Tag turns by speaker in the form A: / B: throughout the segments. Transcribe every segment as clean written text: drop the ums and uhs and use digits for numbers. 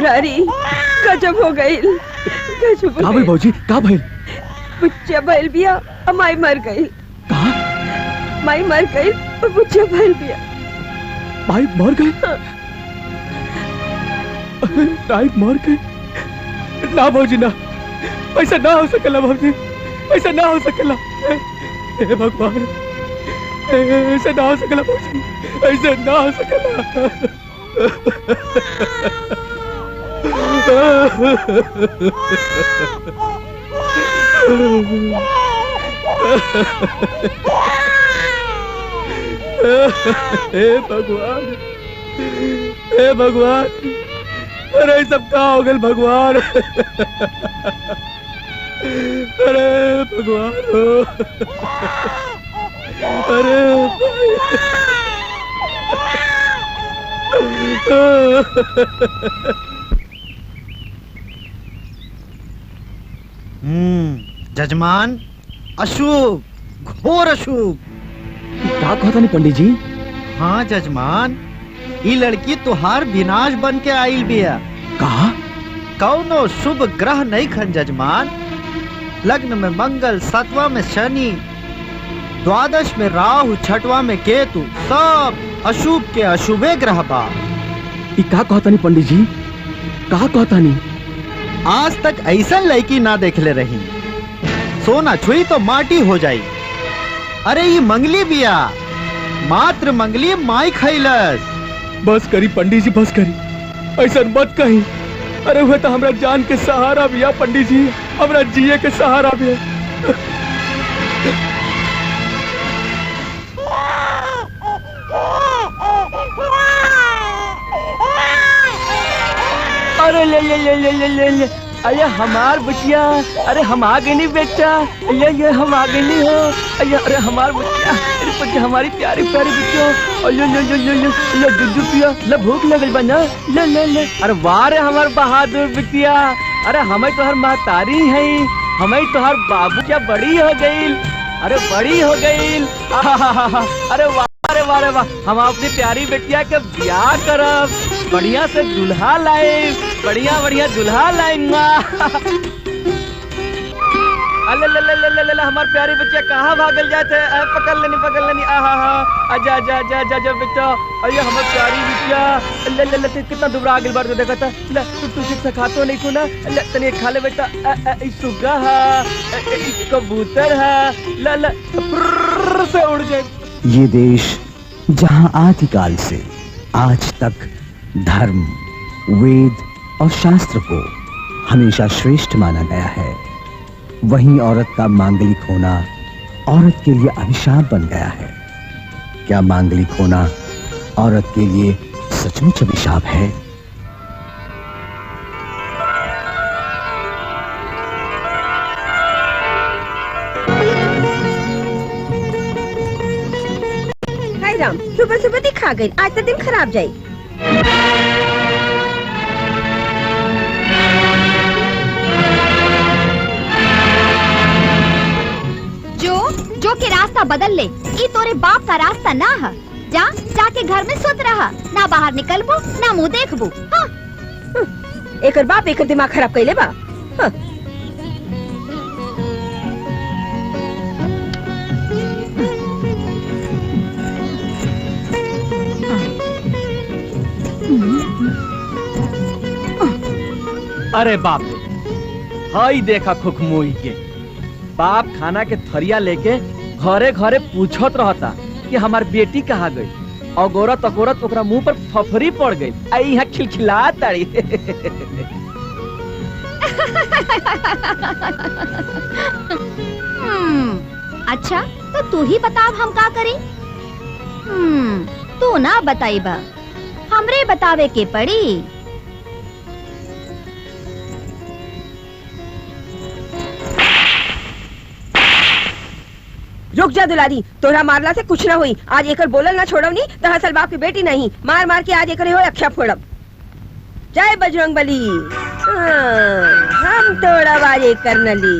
A: मुरारी गजब हो गई, गजब
B: का भइल भौजी, का भइल?
A: बुच्चा भइल बिया, माई मर गई।
B: कहा?
A: माई मर गई और बुच्चा भइल बिया।
B: माई मर गई? माई मर गई? ना भौजी ना, ऐसा ना हो सकेला भौजी, ऐसा ना हो सकेला। हे भगवान, ऐसा ना हो सकेला भौजी, ऐसा ना हो सकेला। हे भगवान, हे भगवान, अरे सब क्या हो गया भगवान? अरे भगवान, अरे
C: जजमान, अशुभ, घोर अशुभ।
B: क्या कहता नहीं पंडित जी?
C: हाँ जजमान, ये लड़की तुहार विनाश बन के आइल बिया।
B: कहा?
C: कौनो शुभ ग्रह नहीं खन जजमान। लग्न में मंगल, 7वां में शनि, 12 में राहु, 6वां में केतु, सब अशुभ के अशुभे ग्रह बा।
B: ये क्या कहता नहीं पंडित जी? कहा कहता नहीं?
C: आज तक ऐसा लड़की ना देखले रही। सोना छुई तो माटी हो जाई। अरे ये मंगली बिया, मात्र मंगली माई खैलस।
B: बस करी पंडित जी, बस करी, ऐसा मत कही। अरे वह तो हमरा जान के सहारा भी है पंडित जी, हमरा जिए के सहारा भी है।
D: अरे ले ले ले ले ले ले ले, अरे हमार बचिया, अरे हम आ गए नहीं बेटा, ये हम आ गए नहीं हो। अरे हमार बचिया, अरे बच्चा हमारी प्यारी प्यारी बच्चों, ले ले ले ले ले दूध पिया, ले भूख लगल बना, ले ले ले। अरे वाह रे हमार बहादुर बचिया, अरे हमें तो हर महतारी है, हमें तो हर बाबू क्या बड़ी हो गई, अरे बड़ी हो गई। अरे वाह रे वाह रे वाह, हम अपनी प्यारी बेटिया के ब्याह करब, बढ़िया से दुल्हा लाए, बढ़िया बढ़िया दुल्हा लाएंगा। अले ले ले ले ले हमार प्यारी बच्चिया कहाँ भागल जाते? पकड़ लेनी आजा आजा आजा आजा आजा बेटा, अरे हमार प्यारी बच्चिया, ले ले ले कितना दुबरा आगे बढ़ देखा था। ले तू शिक्षा खातो नहीं को ना, ले तनी खा ले बेटा। सुगा है, कबूतर है, ले ले से उड़ जाए।
E: ये देश जहां आदिकाल से आज तक धर्म, वेद और शास्त्र को हमेशा श्रेष्ठ माना गया है, वहीं औरत का मांगलिक होना औरत के लिए अभिशाप बन गया है। क्या मांगलिक होना औरत के लिए सचमुच अभिशाप है?
A: हाय राम, सुबह सुबह दिखा गई, आज तो दिन खराब जाए।
F: जो के रास्ता बदल ले, ये तोरे बाप का रास्ता ना है। जा जाके घर में सुत रहा, ना बाहर निकलबो ना मुंह देखबो। हाँ।
A: एक बाप एक दिमाग खराब कैले बा। हाँ।
D: अरे बाप रे, हाई देखा खुखमुई के बाप खाना के थरिया लेके घरे घरे पूछत रहता कि हमार बेटी कहाँ गई, और गोरत अकोरत ओकरा मुंह पर फफरी पड़ गई। आई यहाँ खिलखिला ताड़ी।
F: अच्छा तो तू ही बता हम का करें? तू ना बताइबा, हमरे बतावे के पड़ी।
A: रुक जा दुलारी, तोरा मारला से कुछ ना हुई। आज एकर बोलल ना छोड़व नी तो हसल बाप की बेटी नहीं, मार मार के आज एकर हो अक्षा फोड़ब। जय बजरंग बली। हम तोड़ा बाजे करनली।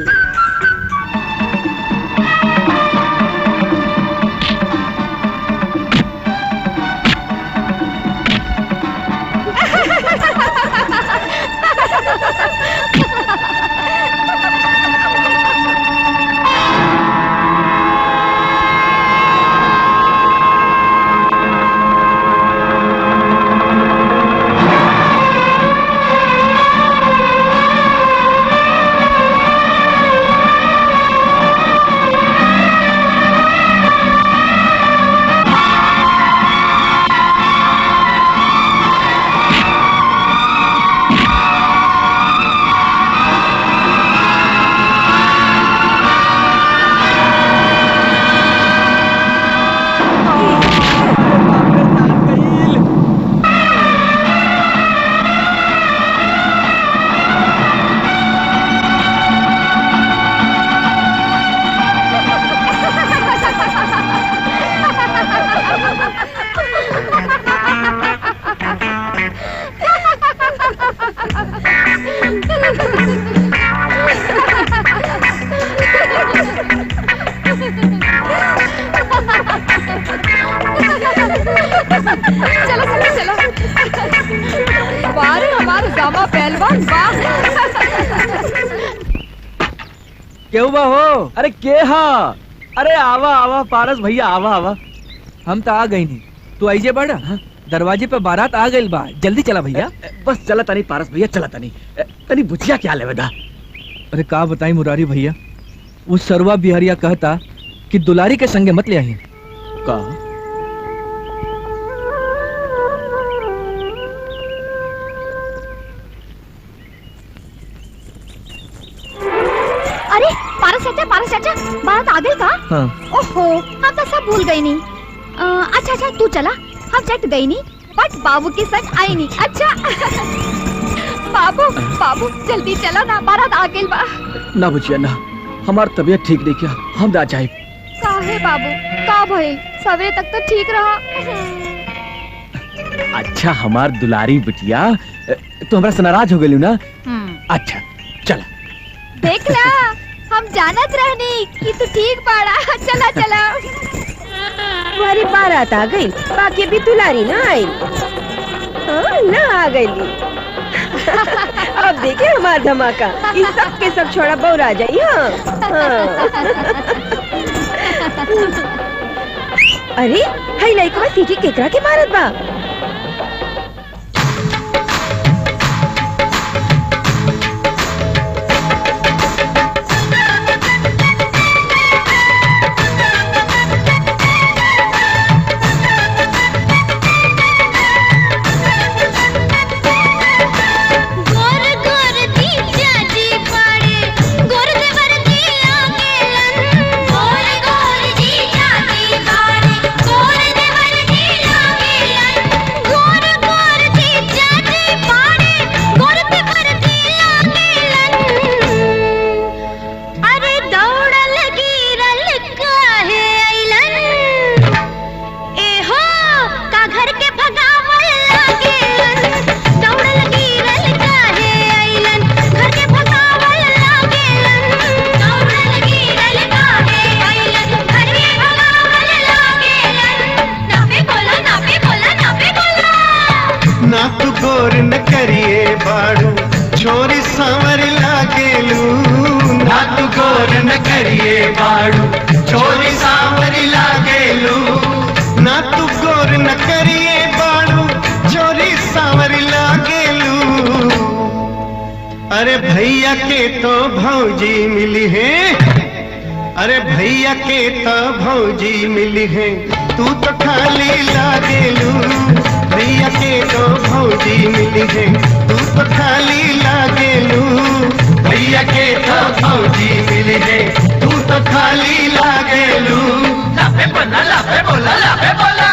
A: श्यामा पहलवान वाह।
D: क्यों बा हो? अरे के हाँ? अरे आवा आवा पारस भैया आवा आवा।
B: हम तो आ गई नहीं, तू आइजे बड़ा। दरवाजे पे बारात आ गई बा, जल्दी चला भैया।
D: बस चला तनी पारस भैया, चला तनी तनी बुझिया क्या लेवेदा।
B: अरे का बताई मुरारी भैया, वो सरवा बिहारिया कहता कि दुलारी के संगे मत ले आई।
D: का
F: अरे पारस चाचा बारात आ गई का?
B: हाँ।
F: ओहो हम तो सब भूल गई नहीं। अच्छा तू चला, हम चट गई नहीं बट बाबू के संग आई नहीं। अच्छा बाबू जल्दी चला ना, बारात आ गई बा।
D: ना बुझिया ना, हमार तबीयत ठीक नहीं क्या, हम ना जाए।
F: काहे बाबू का भइल? सवेरे तक तो ठीक रहा।
D: अच्छा हमार दुलारी बिटिया, तू हमरा से नाराज हो गई ना? अच्छा चला।
F: देख ला हम जानत रहनी कि तू ठीक बाड़ा। चला
A: तुम्हारी बारात आ गई, बाकी भी दुलारी ना आई। हाँ, ना आ गई। अब देखे हमारा धमाका, इस सब के सब छोड़ा बौर आ जाई। हाँ। अरे हई लइकवा सीटी केकरा के मारत बा?
G: अरे भैया के तो भौजी मिली है, अरे भैया के तो भौजी मिली है, तू तो खाली लागेलू। भैया के तो भौजी मिली है, तू तो खाली लागेलू। भैया के तो भौजी मिली है, तू तो खाली लागेलू। लाफे बोला लाफे बोला लाफे बोला।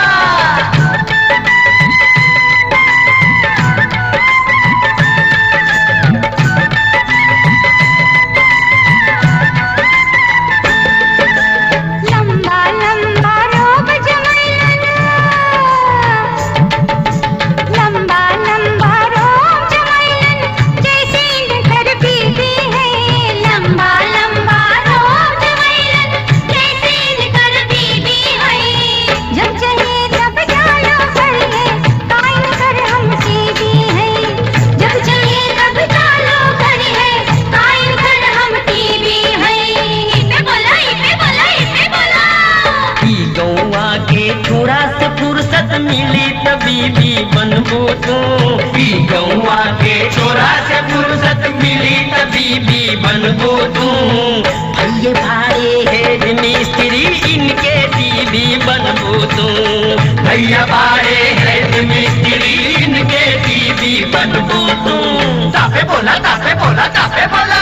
H: मिली तभी भी बनबो तू, गौवा के छोरा से फुर्सत मिली तभी भी बनबो तू। भैया भारे है मिस्त्री इनके दीदी बनबो तू। भैया भारे है मिस्त्री इनके दीदी बनबो तू। तापे बोला तापे बोला तापे बोला।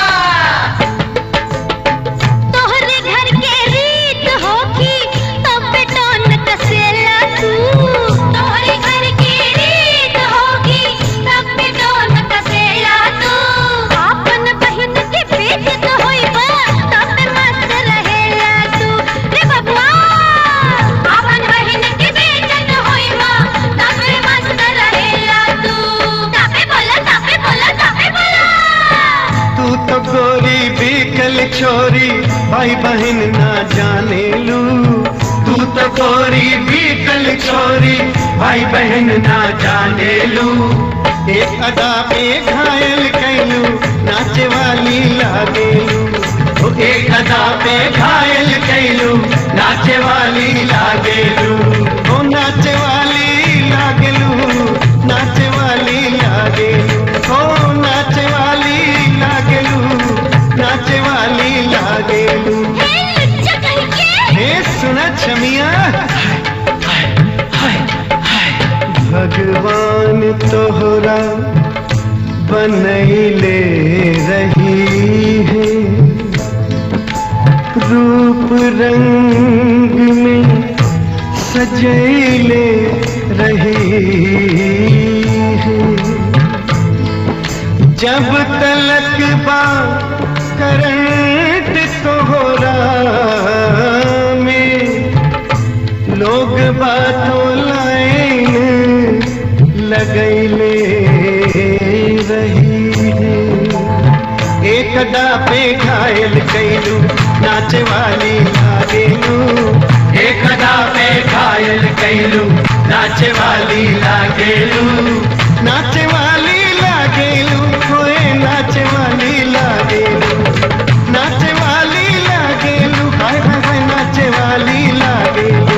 G: छोरी भाई बहन ना जाने लू, तू तो गोरी बीकल छोरी भाई बहन ना जाने लू। एक अदा पे घायल कैलू नाचे वाली लागेलू ओ एक अदा पे घायल कैलू नाचे वाली लागेलू ओ नाचे वाली लागेलू नाचे वाली लागेलू ओ नाचे वाली लागेलू नाचे वाली लागेलू हे सुना छमिया भगवान तोहरा बनैले रही है रूप रंग में सजैले रही है जब तलक बा करंट तोहरा में लोग बातों लाइन लगैले रही है एक अदा पे घायल कैलू नाचे वाली लागेलू एक अदा पे घायल कैलू नाचे वाली लागेलू नाचे वाली लागेलू होए नाचे वाली लागेलू नाचे वाली लागेलू हाय हाय हाय नाचे वाली लागेलू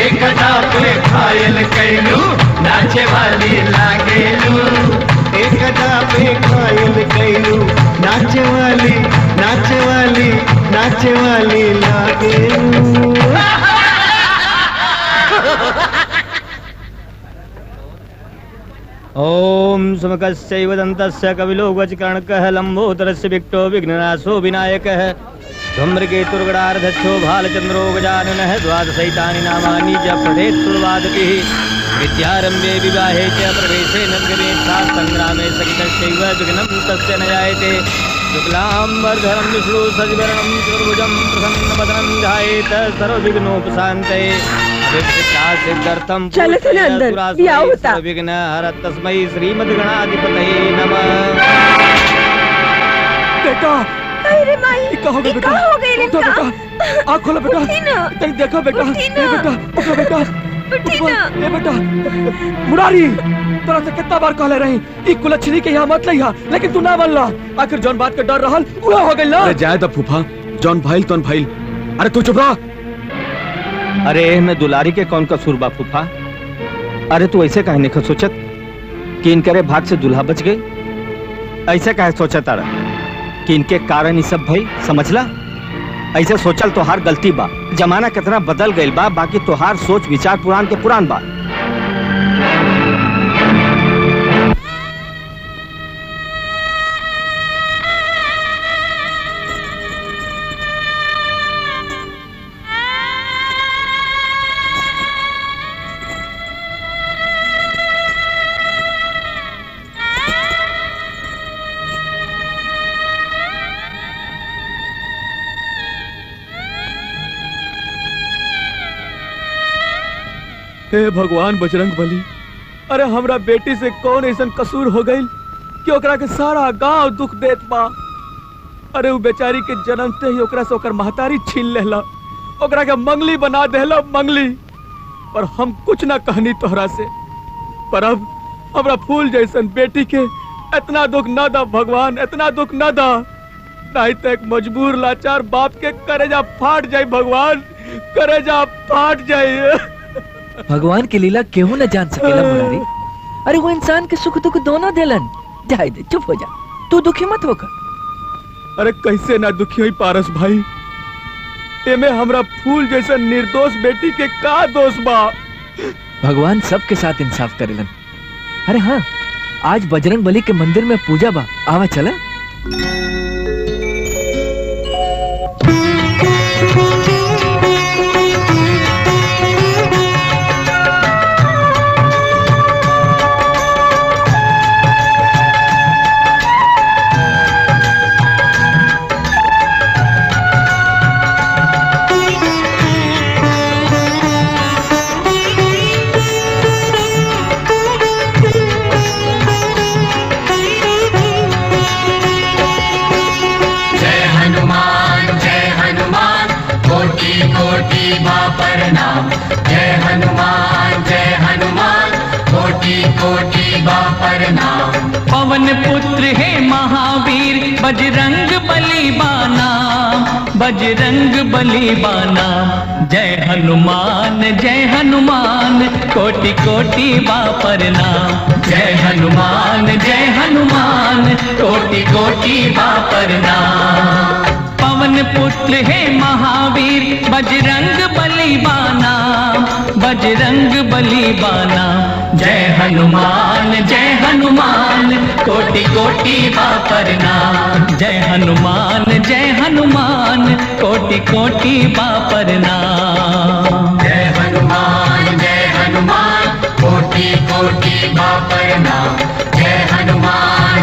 G: एक अदा पे घायल कैलू नाचे वाली लागेलू एक अदा पे घायल कैलू नाचे वाली नाचे वाली नाचे वाली लागेलू
D: ओम सुमुखस्यैव दन्तस्य कपिलो वचकर्णकः लम्बोदरस्य विक्टो विघ्ननाशो विनायकः धूम्रकेतुर्गणार्धच्छो भालचन्द्रो गजाननः द्वादशैतानि नामानि च पठेत् सुरवादतिः विद्यारम्भे विवाहे च प्रवेशे नर्गवेत्सात् सङ्ग्रामे सकितश्चैव विघ्नं तस्य न जायते शुक्लाम्बरधरं विष्णु सजिवर्णं चतुर्भुजं प्रसन्नवदनं ध्यायेत सर्वविघ्नोपशान्तये
A: चलो चलो अंदर दिया होता
D: विघ्न हर तस्मै श्रीमद्गणाधिपतये नमः।
B: बेटा
A: अरे माई
B: ये कहाँ हो गए बेटा?
A: हो गए
B: उठो बेटा, आँख खोलो बेटा, कहीं देखो बेटा,
A: उठी
B: ये
A: ना।
B: बेटा, उठो बेटा,
A: उठी
B: उठो,
A: ना।
B: ये बेटा, मुरारी, तोरा से कितना बार कहले रही, ई कुलच्छनी के यहाँ मत लइहा, लेकिन तू ना मनला, आखिर जौन बात के डर रहल, उड़ा हो गइल ना।
I: अरे जाए द फूफा, जौन भाईल तौन भाईल, अरे तू चुप रहा।
D: अरे मैं दुलारी के कौन कसूर बा फूफा? अरे तू ऐसे कहने का सोचत कि इनकरे भाग से दुल्हा बच गई? ऐसे कहे सोचत तारा कि इनके कारण ही सब भाई समझला? ऐसे सोचल तोहार गलती बा। जमाना कितना बदल गइल बा, बाकी तोहार सोच विचार पुरान के पुरान बा।
B: हे भगवान बजरंग बली, अरे हमरा बेटी से कौन ऐसा कसूर हो गई कि ओकरा के सारा गांव दुख देत बा। अरे वो बेचारी के जन्मते ही ओकरा से ओकर महतारी छीन लेला, ओकरा के मंगली बना देला मंगली। पर हम कुछ ना कहनी तोहरा से, पर अब हमरा फूल जैसन बेटी के इतना दुख ना दा भगवान, इतना दुख ना दा, नहीं तो एक मजबूर लाचार बाप के करेजा फाट जाए भगवान, करेजा फाट जाए।
J: भगवान की लीला केहू न जान सकेला मुरारी। अरे वो इंसान के सुख दुख दोनों देलन। जाए दे, चुप हो जा, तू दुखी मत होकर।
B: अरे कैसे ना दुखी हुई पारस भाई, एमे हमरा फूल जैसा निर्दोष बेटी के का दोष बा?
J: भगवान सबके साथ इंसाफ करेलन। अरे हाँ, आज बजरंग बली के मंदिर में पूजा बा, आवा चला।
H: कोटि कोटि बा प्रणाम। प्रणाम। पवन पुत्र है महावीर बजरंग बली बाना, बजरंग बली बाना। जय हनुमान कोटि कोटि बा प्रणाम। जय हनुमान कोटि कोटि बा प्रणाम। पवन पुत्र है महावीर बजरंग बली बाना, बजरंग बली बाना। जय हनुमान कोटि कोटि बा प्रणाम। जय हनुमान कोटि कोटि बा प्रणाम। जय हनुमान कोटि कोटि बा प्रणाम। जय हनुमान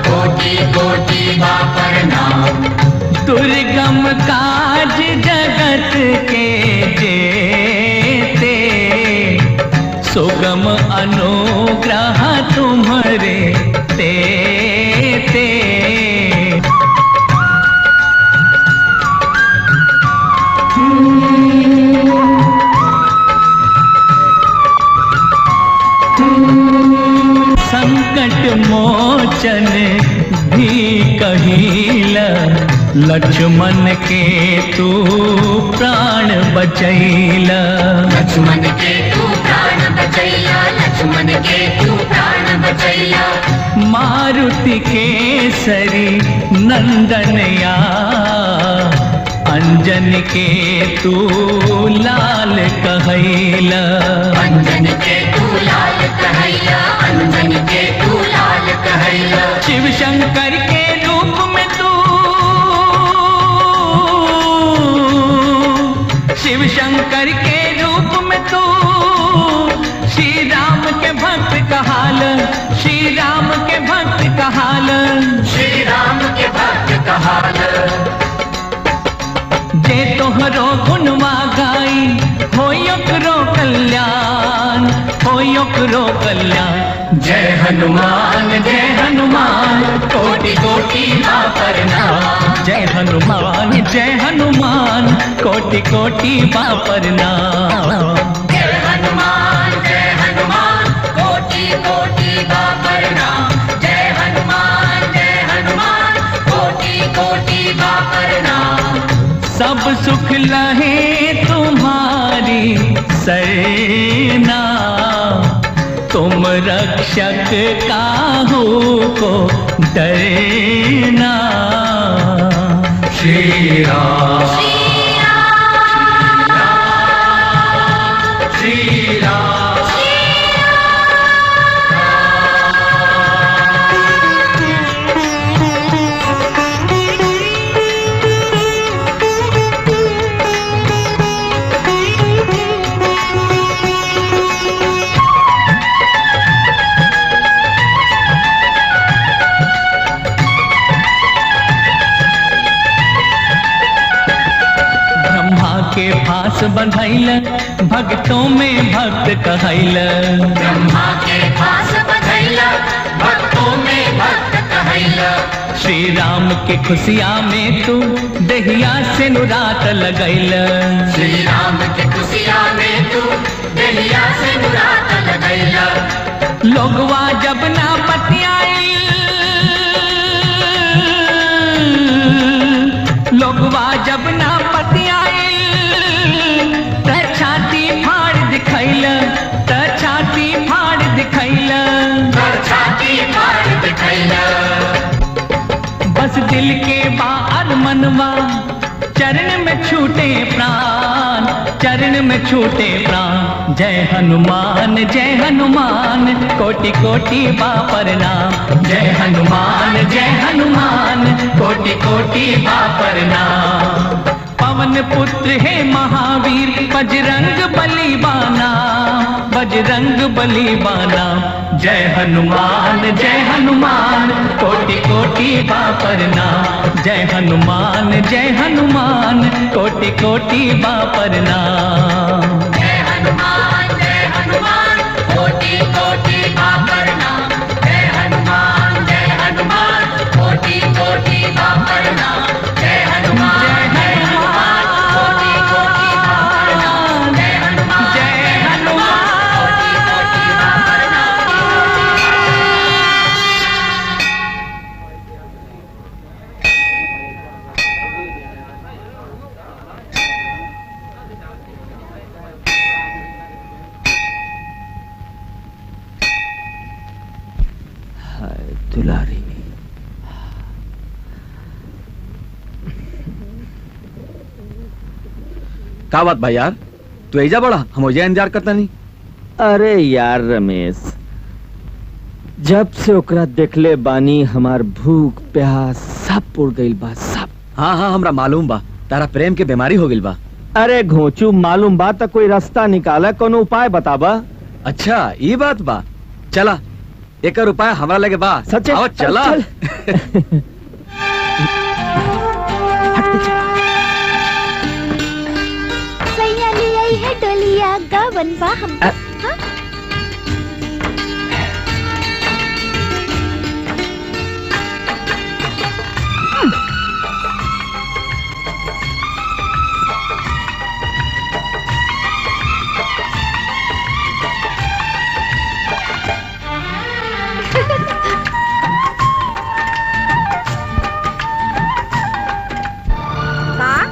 H: कोटि कोटि बा प्रणाम। दुर्गम काज जगत के जेते, सुगम अनुग्रह तुम्हारे तेते। संकट मोचन भी कहिला, लक्ष्मण के तू प्राण बचैला। लक्ष्मण के तू प्राण बचैला, लक्ष्मण के तू प्राण बचैला। मारुति केसरी नंदनया, अंजन के तू लाल कहैला। अंजन के तू लाल कहैला, अंजन के तू लाल कहैला। शिव शंकर के रूप में तू, शिव शंकर के रूप में तू श्री राम के भक्त कहाल, श्री राम के भक्त कहाल, श्री राम के भक्त कहाल। जे तोहरो गुणवा गाई होयो करो कल्याण, होयो करो कल्याण। जय हनुमान कोटि कोटि बा प्रणाम। जय हनुमान कोटि कोटि बा प्रणाम। जय हनुमान कोटि कोटि बा प्रणाम। जय हनुमान कोटि कोटि बा प्रणाम। सब सुख लहे तुम्हारी सेना, तुम रक्षक काहू को डरना। श्री राम श्री राम। के फांस बंधैल भक्तों में भक्त कहैल। ब्रह्मा के फांस बंधैल भक्तों में भक्त कहैल। श्री राम के खुशिया में तू दहिया से नुरात लगैल। श्री राम के खुशिया में तू दहिया से नुरात लगैल। लोगवा जब ना पतियाई, लोगवा जब ना पतियाई, छाती फाड़ दिखैल, छाती फाड़ दिखैल, छाती फाड़ दिखैल। बस दिल के बाहर मनवा चरण में छूटे प्राण, चरण में छूटे प्राण। जय हनुमान कोटि कोटि बा प्रणाम। जय हनुमान कोटि कोटि बा प्रणाम। पवन पुत्र है महावीर बजरंग बली बाना, बजरंग बली बाना। जय हनुमान कोटि कोटि बा प्रणाम। जय हनुमान कोटि कोटि बा प्रणाम। जय हनुमान कोटि कोटि बा प्रणाम। जय हनुमान कोटि कोटि बा प्रणाम। जय हनुमान कोटि कोटि बा प्रणाम। जय हनुमान कोटि कोटि बा प्रणाम।
I: का बात भाई यार, तू ऐजा बड़ा, हम हो इंतजार करता नहीं।
D: अरे यार रमेश, जब से ओकरा देखले बानी हमार भूख प्यास सब उड़ गइल बा सब।
I: हाँ हाँ हमरा मालूम बा, तारा प्रेम के बीमारी हो गइल बा।
D: अरे घोंचू मालूम बा तो कोई रास्ता निकाला, कोनो उपाय बताबा।
I: अच्छा ये बात बा, चला एक उपाय हमरा लगे बा।
D: सच्चे?
I: आओ चला।
D: चल।
F: सैया ले आई है डोलिया गावन बा हम। हाँ?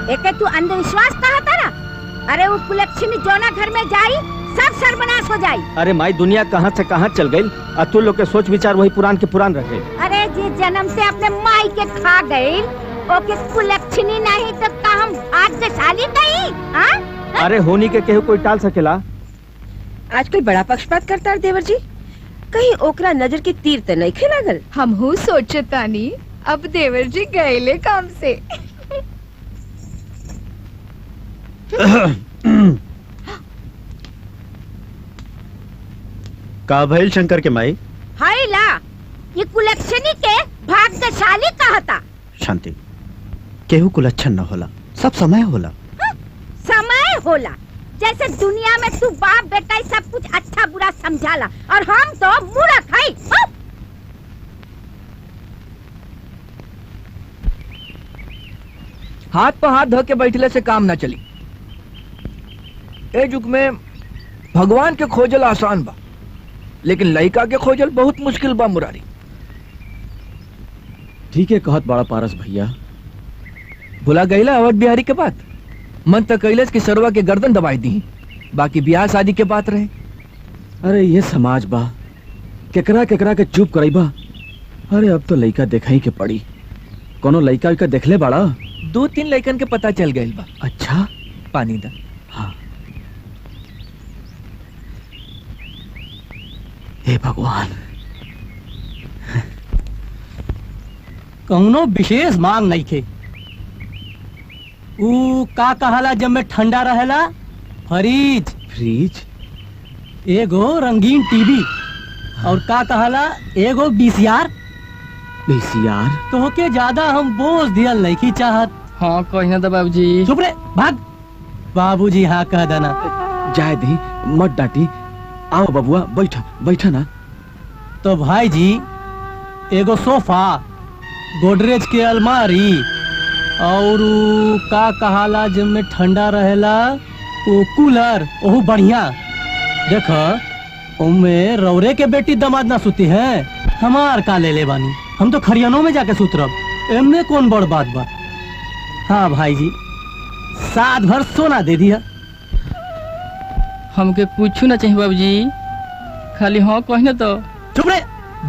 A: एक तू अंधविश्वास कहा तारा? अरे वो कुलक्षणी जोना घर में जाई सब सर्वनाश हो जाई।
D: अरे माई दुनिया कहाँ से कहाँ चल गई, और तू लोग के सोच विचार वही पुरान के पुरान रखे।
A: अरे जी जन्म से अपने माई के खा गई, ओके कुलक्षणी नहीं तो का हम भाग्यशाली नहीं? हाँ?
D: अरे होनी के केहू कोई टाल सकेला?
A: आजकल बड़ा पक्षपात करता है देवर जी, कहीं ओकरा नजर की तीर तो नहीं खेलागल।
F: हम हूँ सोचतानी अब देवर जी गएले काम से।
C: का भइल शंकर के माई?
A: हाय ला, ये कुलक्षणी के भाग्यशाली कहा था।
C: शांति, केहू कुलच्छन न होला, सब समय होला।
A: समय होला, जैसे दुनिया में तू बाप बेटा सब कुछ अच्छा बुरा समझाला और हम तो मूर्ख है।
J: हाथ पर हाथ धो के बैठले से काम ना चली। ए युग में भगवान के खोजल आसान बा, लेकिन लड़का के खोजल बहुत मुश्किल बा मुरारी।
I: ठीक है कहत बड़ा पारस भैया।
J: भुला गईला अवध बिहारी के बात? मन तक कैलस की सरवा के गर्दन दबाई दी, बाकी ब्याह शादी के बात रहे।
I: अरे ये समाज बा, केकरा केकरा के चुप कराइबा। अरे अब तो लड़का देखा ही के पड़ी। कोनो लड़का का देखले बड़ा?
J: 2-3 लड़कन के पता चल गई बा।
I: अच्छा
J: पानी दा।
I: हाँ। हे भगवान,
B: कौनो विशेष मांग नहीं थे। ऊ का कहाला जब में ठंडा रहेला? फ्रिज।
I: फ्रिज?
B: एगो रंगीन टीवी। और का कहाला? एगो VCR।
I: VCR?
B: तो के ज्यादा हम बोझ दियल नहीं की चाहत।
D: हाँ कहना था बाबूजी।
B: चुप रे, भाग। बाबूजी हाँ कह देना।
I: जाए दी, मत डांटी। आओ बबुआ, बैठा बैठा ना।
B: तो भाई जी एगो सोफा, गोदरेज के अलमारी, और का कहाला जिनमें ठंडा रहेला वो कूलर, ओहू बढ़िया। देखो उनमें रौरे के बेटी दामाद ना सुती है, हमार का ले बानी। हम तो खरियानों में जाके सुतरब, एमने कौन बड़ बात बा। हाँ भाई जी, 7 भर सोना दे दिया।
D: हमके पूछू ना चाहिए बाबूजी, खाली हाँ कहना तो।
B: चुप रे,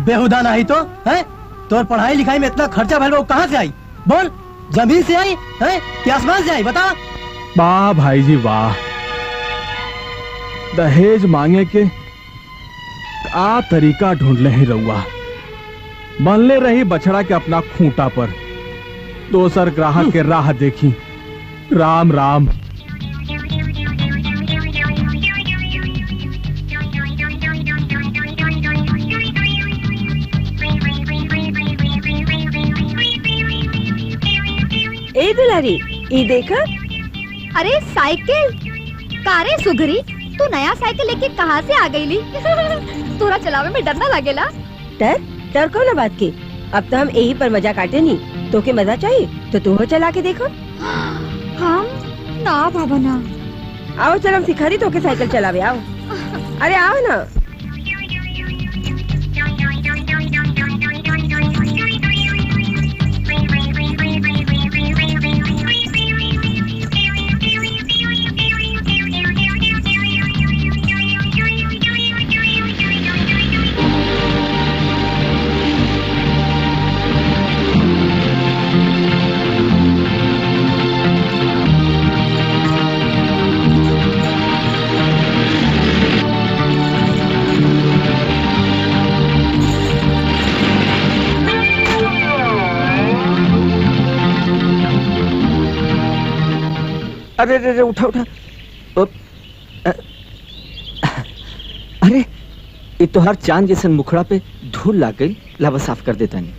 B: बेहुदा नहीं तो है। तोर पढ़ाई लिखाई में इतना खर्चा भइल, वो कहाँ से आई? बोल, जमीन से आई है कि आसमान से आई? बता।
K: वाह भाई जी वाह, दहेज मांगे के आ तरीका ढूंढ ले ही रहुआ। बनले रही बछड़ा के अपना खूंटा पर, दोसर ग्राहक के राह देखी। राम राम।
A: ए दुलारी, ये देखा।
F: अरे साइकिल, कारे सुघरी, तू नया साइकिल लेके कहाँ से आ गई ली? तोरा चलावे में डर ना लगेला?
A: डर? डर कौन बात की? अब तो हम यही पर मजा काटे नहीं। तो के मजा चाहिए तो तू हो चला के देखो।
F: हम ना बाबा ना।
A: आओ चल, हम सिखा दी तो के साइकिल चलावे। आओ, अरे आओ ना।
D: अरे अरे उठा उठा। अरे ये तो हर चांद जैसे मुखड़ा पे धूल लाग गई, लावा साफ कर देता नहीं।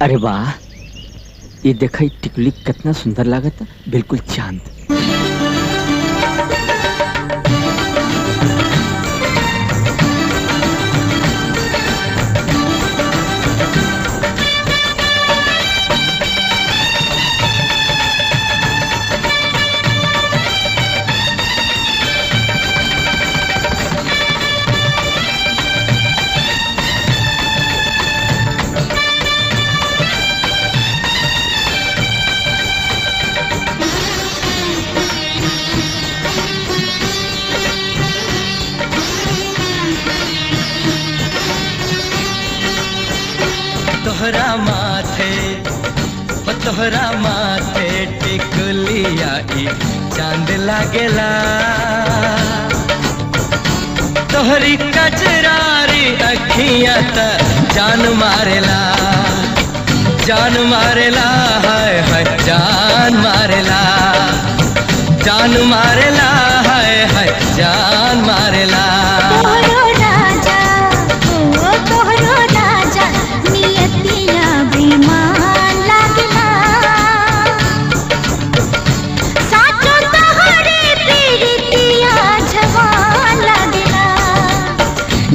D: अरे वाह, ये देखा टिकली कितना सुंदर लागत, बिल्कुल चांद।
H: तोहरा माथे टिकुलिया चांद लागेला, तोहरी कजरारी अखियां त जान मारेला, जान मारेला, हाय हाय जान मारेला, जान मारेला, हाय हाय जान मारेला।
L: तोहरो राजा, ओ तोहरो राजा, नियतिया बेईमान लागला। साचो तोहरे प्रीतिया जवान लागला,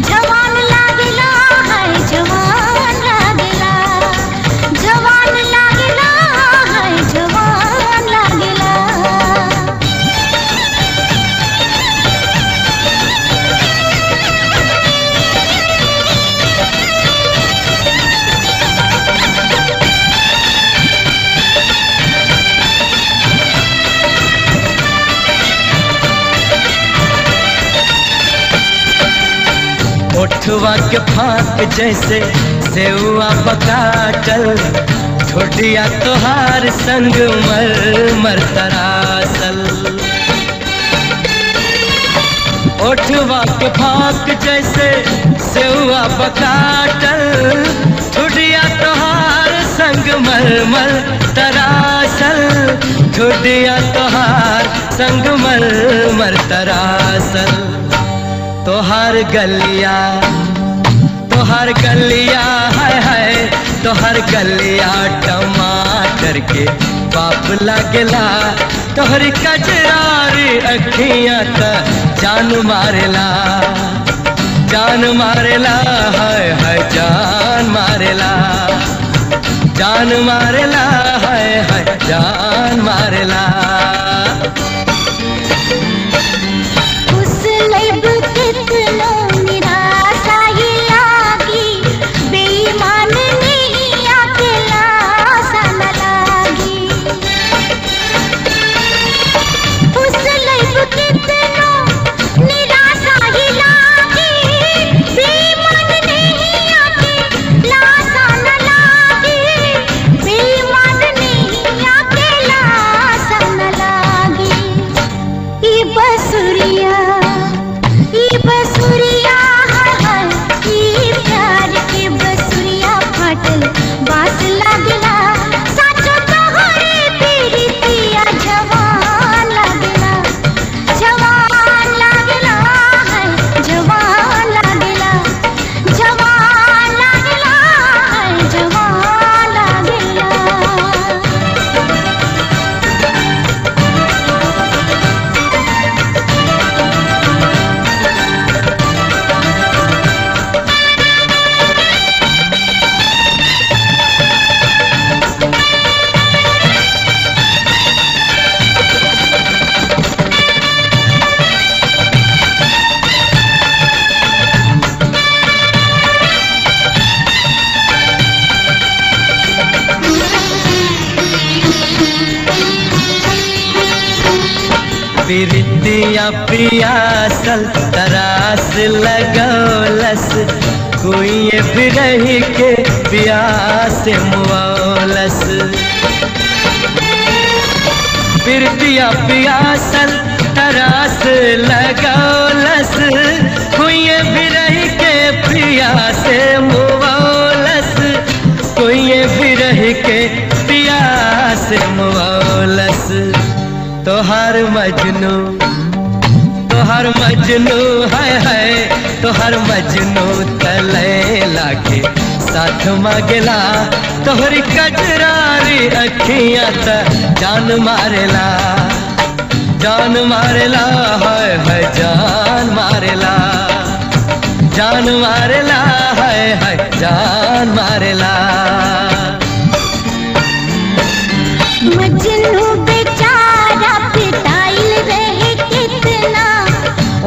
L: जवान लागला, हाय जवान लागला, जवान लागला, हाय जवान लागला।
H: ओठवा के फाक जैसे सेवा पकाटल, ठोडिया तोहार संग मर मर तरासल। ओठवा के फाक जैसे सेवा पकाटल, ठोडिया तोहार संग मर मर तरासल, ठोडिया तोहार संग मर मर तरासल। तोहार गलिया, तोहार गलिया, हाय हाय तोहार गलिया टमाटर के बाप लागला, तोहरी कजरारी अखियां त जान मारेला, जान मारेला, हाय हाय जान मारेला, जान मारेला, हाय हाय जान मारेला। प्रीतिया पियासल तरास लगौलस, कोई बिरह के प्यास मुआलस। प्रीतिया पियासल तरास लगौलस, कोई बिरह के प्यास मुआलस, कोई बिरह के प्यास मुआलस। तोहार मजनू है तोहर मजनू तले लागे साथ मांगेला तोहरी कजरारी अखियां त जान मारेला है जान मारेला है जान मारेला।
L: मजनू बेचारा पिटाइल रहे कितना,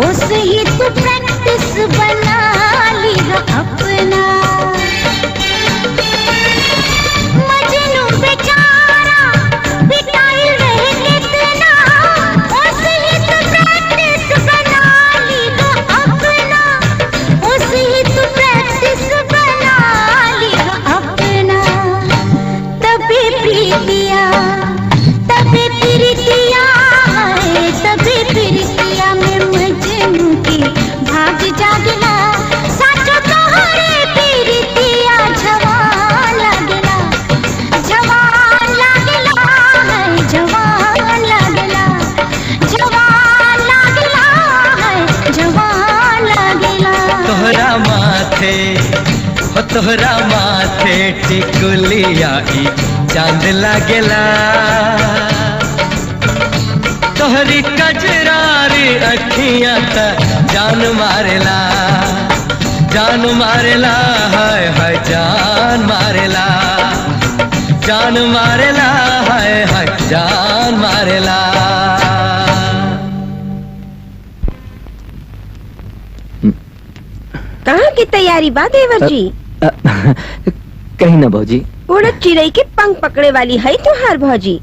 L: उसे ही तू प्रैक्टिस बना लिया अपना। मजनू बेचारा पिटाइल रहे कितना, उसे ही तू प्रैक्टिस बना लिया अपना। उसे ही तू प्रैक्टिस बना लिया अपना। तभी प्रीतिया में मजनू की भाग जागला। साचो तोहरे प्रीतिया जवान लागला, जवान लागला है, जवान लागला, जवान लागला है, जवान लागला।
H: तोहरा माथे टिकुलिया ई चांद लागेला। तोहरी कजरारी अखियां त जान मारेला है, जान मारेला, है जान मारेला।
A: कहाँ की तैयारी बा देवर जी?
J: कहीं ना भौजी।
A: उड़द चिड़ई के पंख पकड़े वाली है तुहार भौजी,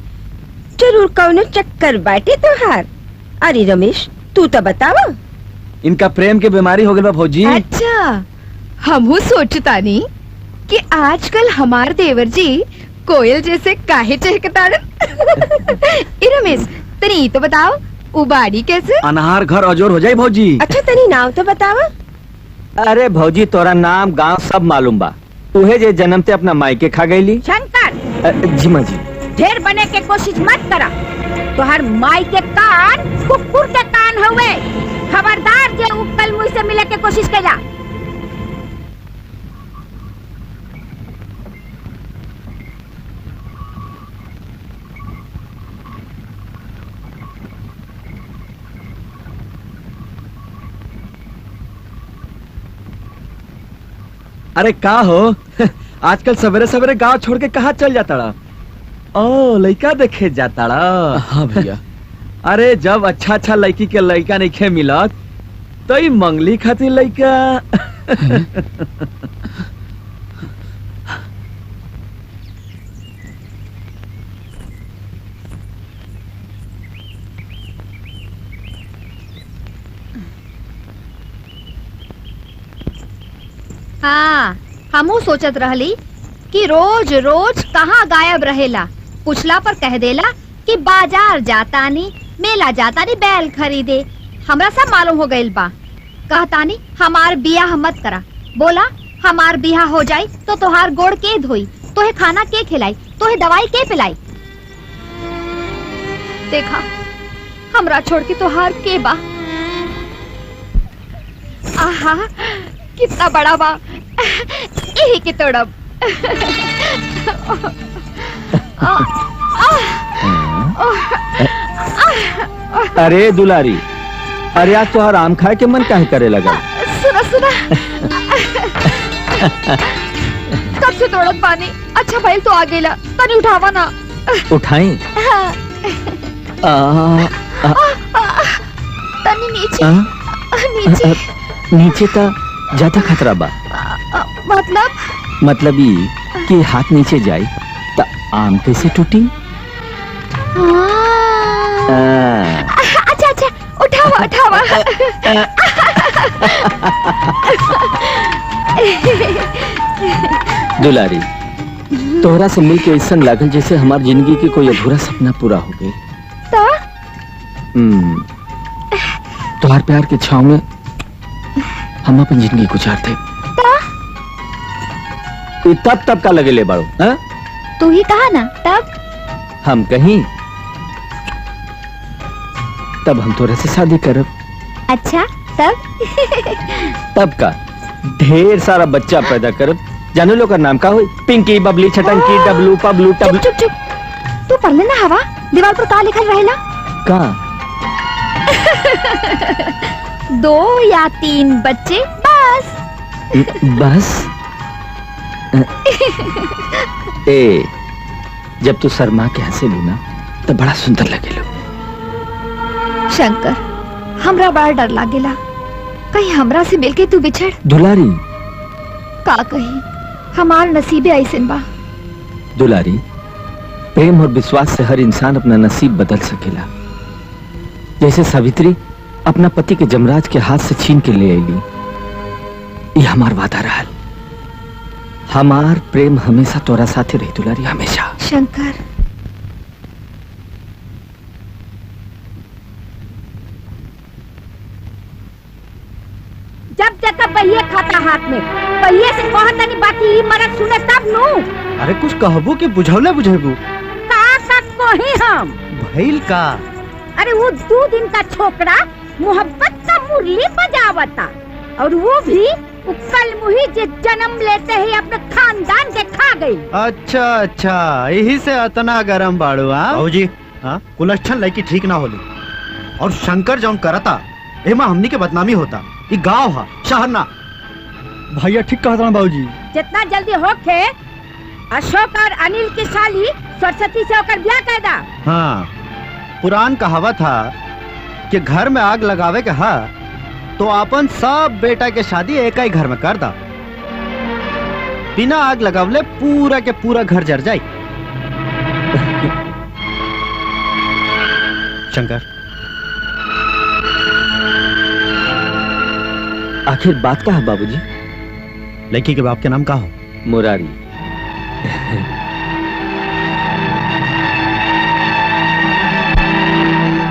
A: जरूर कौनो चक्कर बाटे तुहार। अरे रमेश तू तो बतावा।
I: इनका प्रेम के बीमारी हो गई बा भौजी।
M: अच्छा हमहू सोचतानी कि आजकल हमार देवर जी कोयल जैसे काहे चहकताड़न। ए रमेश तनी तो बताओ उबाड़ी कैसे?
I: अनहार घर अजोर हो जाए भौजी।
A: अच्छा तनी नाम तो बतावा।
J: अरे भौजी तोरा नाम गांव सब मालूम बा। उहे जे जन्म ते अपना मायके खा गईली।
A: शंकर
J: जी माँ जी।
A: ढेर बने के कोशिश मत करा। तोहर माई के कान कुकुर के कान हुए। खबरदार जे कल मुझसे मिले के कोशिश कैला।
I: अरे का हो आजकल सवेरे सवेरे गांव छोड़ के कहाँ चल जाता रहा? ओ लड़का देखे जाता रहा। हाँ भैया। अरे जब अच्छा अच्छा लड़की के लड़का नहीं खे मिलत तो ई मंगली खातिर लड़का।
F: हाँ हमू सोचत रहली कि रोज रोज कहाँ गायब रहेला। पूछला पर कह देला कि बाजार जातानी, मेला जातानी बैल खरीदे। हमरा सब मालूम हो गइल बा। कहतानी हमार बियाह मत करा। बोला हमार बियाह हो जाई तो तोहार गोड़ के धोई, तोहे खाना के खिलाई, तोहे दवाई के पिलाई। देखा हमरा छोड़ के तोहार के बा। आहा कितना बड़ा बा, यही के तोड़ब।
J: अरे दुलारी, अरे आज तो आम खाए के मन काहे करे लगा?
M: सुना सुना कब से तोड़त पानी। अच्छा भाई तो आ गेला, तनी उठावा ना।
J: उठाई?
M: तनी नीचे नीचे
J: नीचे का ज्यादा खतरा बा। मतलब ई कि हाथ नीचे जाए तो आम कैसे टूटी?
M: अच्छा अच्छा उठावा उठावा।
J: दुलारी तोहरा से मिल के ऐसा लागल जैसे हमारी जिंदगी के कोई अधूरा सपना पूरा हो गए। तोहार प्यार के छाव में हम अपन जिंदगी गुजारते। तब का लगे ले बाड़ो?
F: तू ही कहा ना तब।
J: हम कहीं तब हम तोरे से शादी करब।
F: अच्छा तब
J: तब का ढेर सारा बच्चा पैदा करब। जाने लो का नाम का होई? पिंकी, बबली, छटंकी, डबलू, पबलू, टबलू।
F: चुप चुप, तू पढ़ लेना हवा, दीवार पर का लिखल रहेला?
J: कहाँ?
F: 2 या 3 बच्चे बस।
J: बस? ए, जब तू शर्मा के हंसे ली ना तो बड़ा सुंदर लगे लो।
F: शंकर, हमरा बड़ा डर लागेला, कहीं हमरा से मिलके तू बिछड़।
J: दुलारी,
F: का कही, हमार नसीबे ऐसन बा।
J: दुलारी, प्रेम और विश्वास से हर इंसान अपना नसीब बदल सकेला। जैसे सावित्री अपना पति के जमराज के हाथ से छीन के ले आईली, ये हमार वादा रहल। हमार प्रेम हमेशा तोरा साथे रही दुलारी, हमेशा।
F: शंकर,
A: जब जगह पहिए खाता हाथ में, पहिए से कहत नहीं, बाकी ई मरद सुने तब नु।
C: अरे कुछ कहबू कि बुझौले बुझेबू?
A: का कही हम
C: भइल का?
A: अरे वो 2 दिन का छोकरा मोहब्बत का मुरली बजावता, और वो भी कल मुही जे जन्म लेते ही अपने खानदान के खा गई।
C: अच्छा अच्छा, यही से इतना गरम बाड़ू। बाबूजी, कुलच्छन लड़की ठीक ना होली, और शंकर जौन करता एमा हमनी के बदनामी होता। ये गांव है, शहर ना।
B: भैया ठीक कहता बाबूजी।
A: जितना जल्दी होके अशोक और अनिल की साली सरस्वती से होकर ब्याह कर दा।
C: हाँ, पुरान कहावत था कि घर में आग लगावे के है तो अपन सब बेटा के शादी एक ही घर में कर दा। बिना आग लगावले पूरा के पूरा घर जर जाए। शंकर,
J: आखिर बात का है बाबूजी?
C: लड़की के बाप के नाम का हो?
J: मुरारी।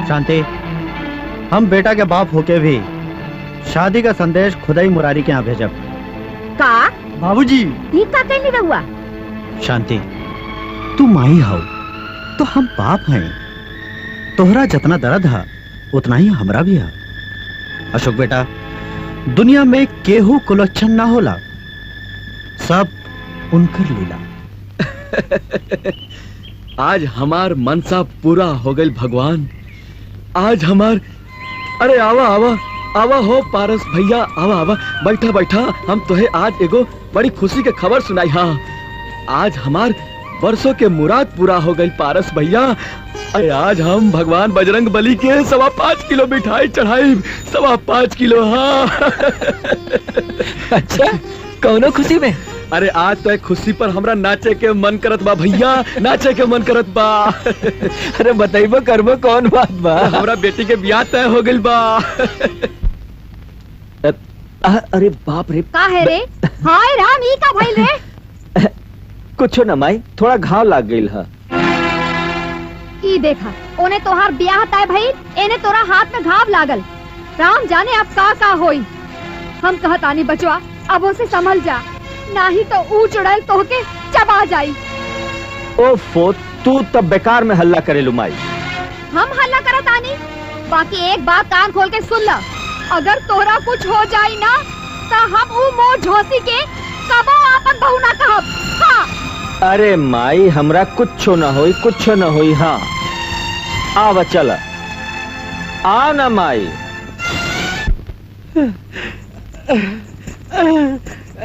C: शांति, हम बेटा के बाप होके भी शादी का संदेश खुदा ही मुरारी के यहाँ भेजब।
A: का
C: बाबूजी,
A: ई का कहनी रहुआ?
C: शांति, तू माई हो तो हम बाप हैं। तोहरा जितना दर्द है उतना ही हमरा भी है। अशोक बेटा, दुनिया में केहू कुलच्छन ना होला, सब उनकर लीला।
I: आज हमार मनसा पूरा हो गई भगवान। आज हमार, अरे आवा आवा आवा हो पारस भैया, आवा आवा, बैठा बैठा। हम तुहे आज एगो बड़ी खुशी के खबर सुनाई। हाँ, आज हमार वर्षों के मुराद पूरा हो गई पारस भैया। अरे आज हम भगवान बजरंग बली के 5.25 किलो मिठाई चढ़ाई। 5.25 किलो। हाँ।
J: अच्छा, कौनो खुशी में?
I: अरे आज तो एक खुशी पर हमरा नाचे के मन करत बा भैया, नाचे के मन करत बा।
J: अरे बताइबो करबो कौन बात बा?
I: हमरा बेटी के ब्याह तय हो गइल बा।
J: अरे बाप रे,
F: का है रे? हाय राम, ई का भइल रे?
J: कुछो न माई, थोड़ा घाव लाग गइल है।
F: ई देखा, ओने तोहार ब्याह तय भइल, एने तोरा हाथ में घाव लागल। राम जाने अब का होई। हम कहतानी बचवा, अब उसे संभल जा, नहीं तो ऊंच उड़ैल तोहके चबा जाई।
J: ओफो, तू तब बेकार में हल्ला करे लुमाई।
F: हम हल्ला करतानी, बाकी एक बात कान खोल के सुन ला, अगर तोरा कुछ हो जाई ना तो हम ऊ मोर झोसी के कबो आपन बहू ना कहब। हाँ।
J: अरे माई, हमरा कुछो न होई, कुछो न होई। हाँ, आवा चला, आ ना माई।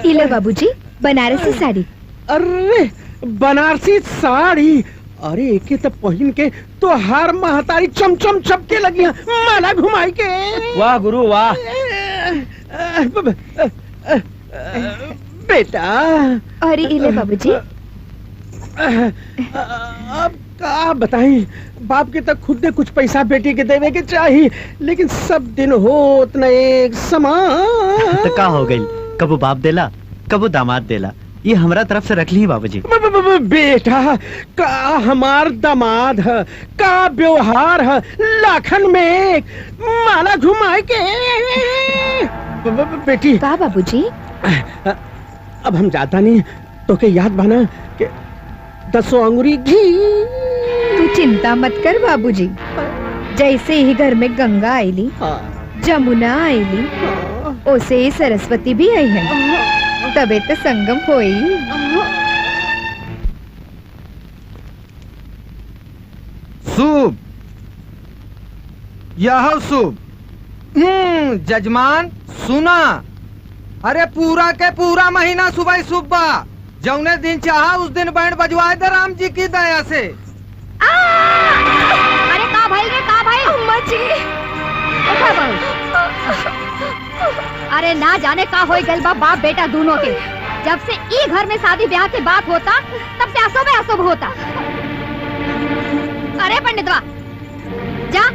F: इले बाबूजी, बनारसी साड़ी।
K: अरे बनारसी साड़ी, अरे एके तो पहन के तो हर महतारी चमचम चपके लगी है, माला घुमाई के।
J: वाह गुरु वाह।
K: बेटा,
F: अरे इले बाबूजी।
K: अब का बताई, बाप के तक खुद ने कुछ पैसा बेटी के देवे के चाहिए, लेकिन सब दिन होत न एक समान।
C: तो का हो गई, कबो बाप देला कबो दामाद देला, ये हमरा तरफ से रख ली बाबूजी।
K: बेटा, का हमार दामाद है, का व्यवहार है, लाखन में माला घुमाए के। बेटी।
F: का बाबूजी?
K: अब हम जाता नहीं, तो के याद बना के 10 अंगुरी घी।
M: तू चिंता मत कर बाबूजी, जैसे ही घर में गंगा आईली, जमुना आईली, ओसे ही सरस्वती भी आई है, तबे तो संगम होई।
N: शुभ, यह शुभ। जजमान सुना, अरे पूरा के पूरा महीना सुबह सुबह जौने दिन चाहा उस दिन बैंड बजवाए दे राम जी की दया से।
A: अरे का भाई रे, का भाई?
M: अम्मा जी,
A: अरे ना जाने का होई गइल बा बाप बेटा दोनों के। जब से ई घर में शादी ब्याह के बात होता, तब से अशुभ अशुभ होता। अरे पंडितवा, जा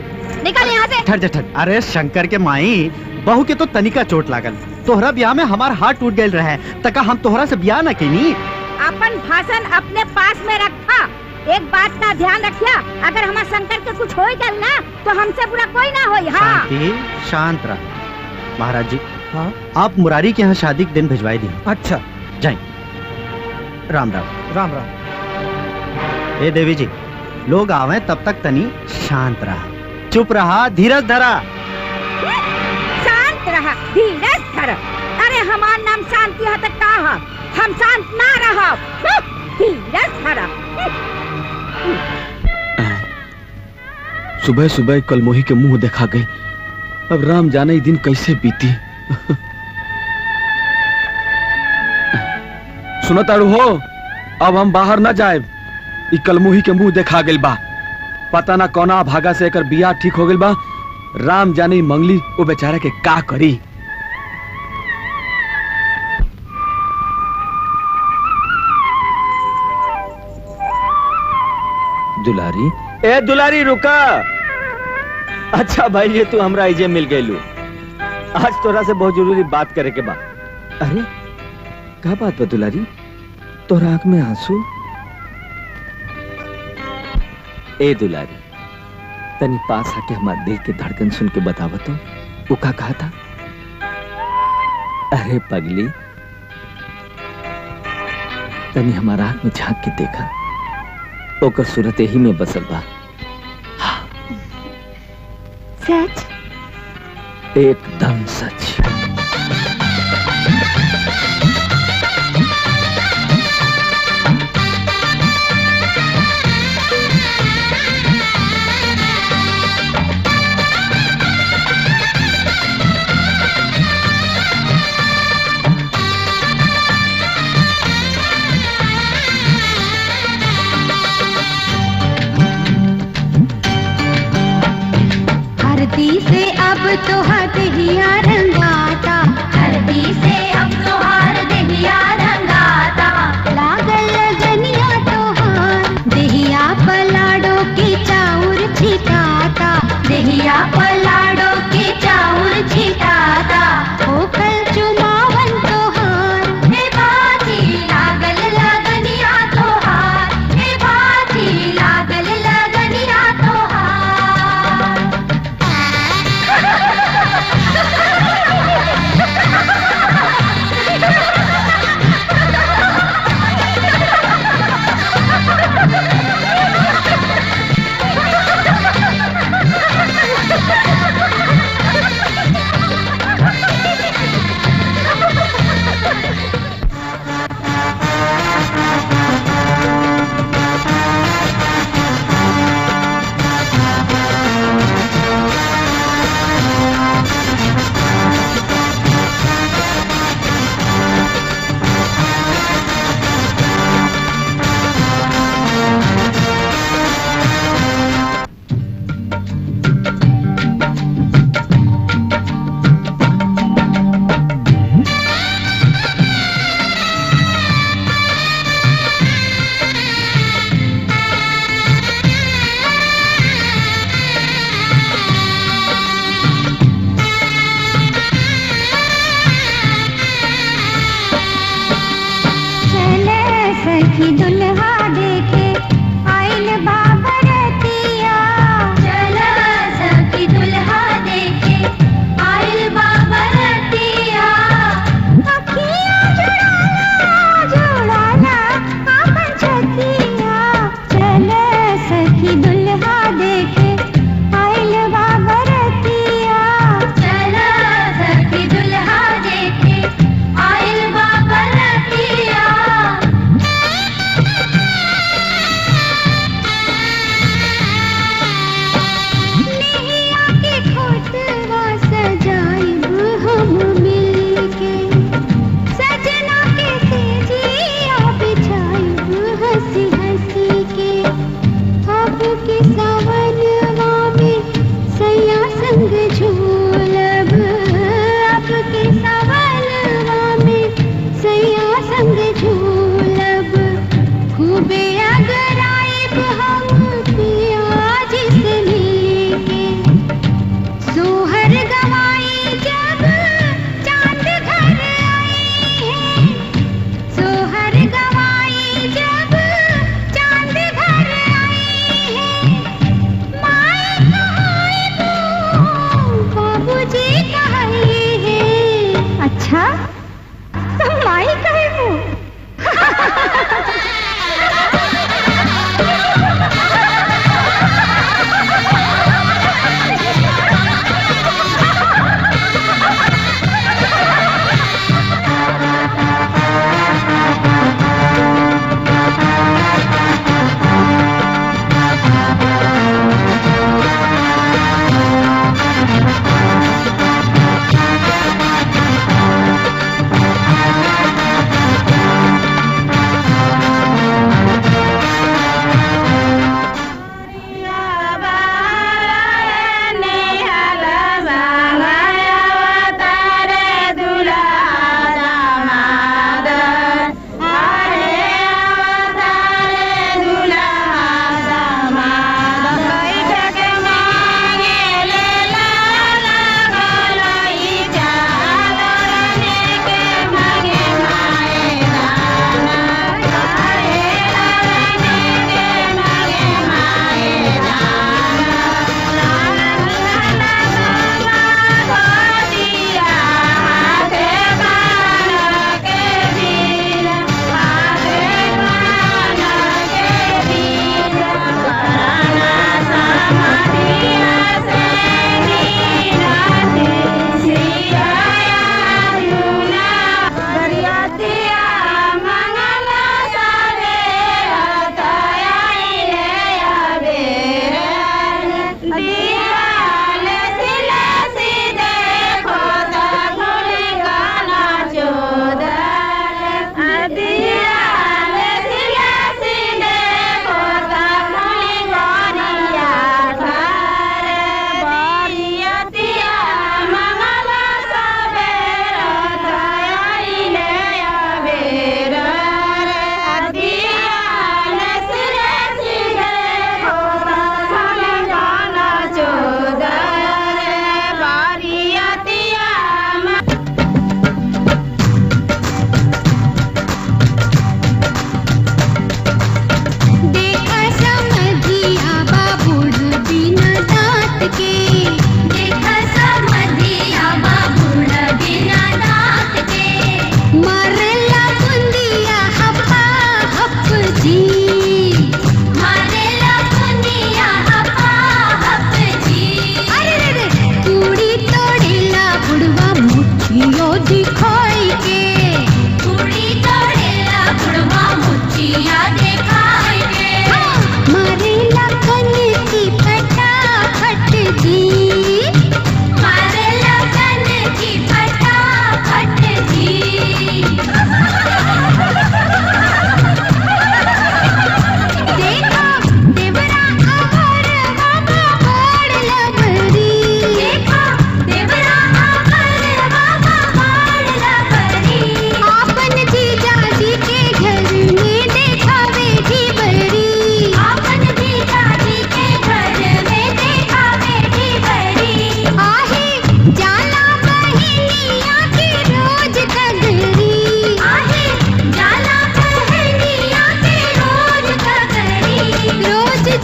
A: निकल यहाँ से।
C: ठट ठट, अरे शंकर के माई, बहू के तो तनिका चोट लागल, तोहरा ब्याह में हमार हाथ टूट गए रहे, तका हम तोहरा से ब्याह न केनी।
A: अपन भाषण अपने पास में रखा। एक बात का ध्यान रखिया, अगर हमारे शंकर के कुछ हो गल ना, तो हमसे बुरा कोई ना होई। हाँ,
C: शांति, शांत रह। महाराज जी, हाँ? आप मुरारी के यहाँ शादी के दिन भिजवाई दी।
N: अच्छा,
C: जाए। राम राम।
N: राम राम।
C: ए देवी जी, लोग आवे तब तक तनी शांत रहा, चुप रहा, धीरज धरा।
A: शांत रहा, धीरज धरा। अरे हमार नाम शांति है तो का है? हम शांत ना रहा, धीरज धरा।
J: सुबह सुबह कलमोही के मुंह देखा गई, अब राम जाने दिन कैसे बीती। सुनो ताड़ू हो, अब हम बाहर न जाए, कलमोही के मुंह देखा गई बा, पता ना कौना भागा से एकर बियाह ठीक हो गई बा। राम जाने मंगली वो बेचारा के का करी। दुलारी,
I: ए दुलारी रुका। अच्छा भाई, ये तू हमरा इजे मिल गई। आज तोरा से बहुत जरूरी बात करे के बा।
J: अरे क्या बात बा दुलारी, तोरा आंख में आंसू?
I: ए दुलारी, तनी पास आके हमारे दिल के धड़कन सुन के बतावा तो, वो का कहा था? अरे पगली, तनी हमारा आंख में झांक के देखा, ओकर सूरत ही में बसल बा।
M: सच?
I: एकदम सच।
L: हरदी से अब तो हदहिया रंगाता, हरदी से अब तो हरदिया रंगाता, लागल लगनिया तोहार, देहिया पलाड़ो की चाउर छिटाता, देहिया पलाड़ो की चाउर छिटाता, होकल चुमावन तोहार, हे बाजी लागल लगनिया तोहार, हे बाजी लागल लगनिया तोहार।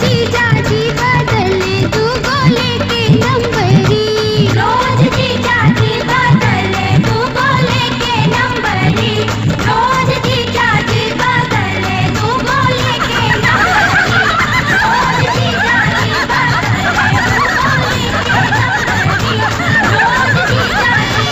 L: जीजा जी बदले तू बोले के नंबरी रोज जीजा जी बदले तू बोले के नंबरी रोज जीजा जी बदले तू बोले के नंबरी रोज जीजा जी बदले तू बोले के नंबरी रोज जीजा जी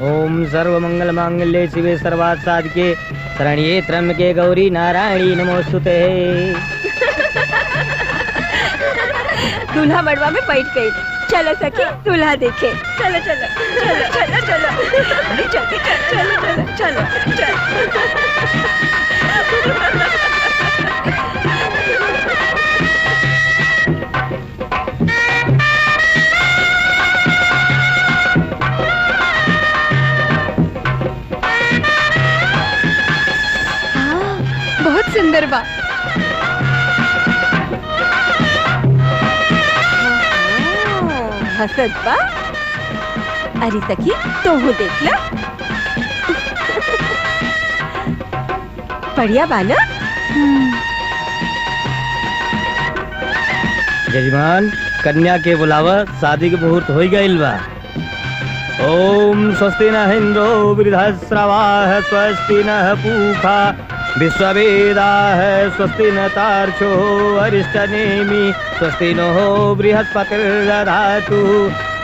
D: ओम सर्वमंगल मांगल्ये शिवे सर्वार्थ साधके शरण्ये त्र्यंबके गौरी नारायणी नमोस्तुते।
O: दूल्हा मड़वा में बैठ गई। चलो सखी दूल्हा देखे। चलो चलो चलो चलो चलो अरे जल्दी चलो चलो चलो
M: बहुत सुंदर बा।
O: हसत बा। अरे सखी तो हो देख ला। बढ़िया बा ना?
D: जजमान कन्या के बुलावा शादी के मुहूर्त हो गइल बा। ओम स्वस्ति न इंद्रो वृद्धश्रवाः स्वस्ति न पूषा विश्ववेदाः स्वस्ति न तार्क्ष्यो अरिष्टनेमि स्वस्ति नो बृहस्पतिर्दधातु।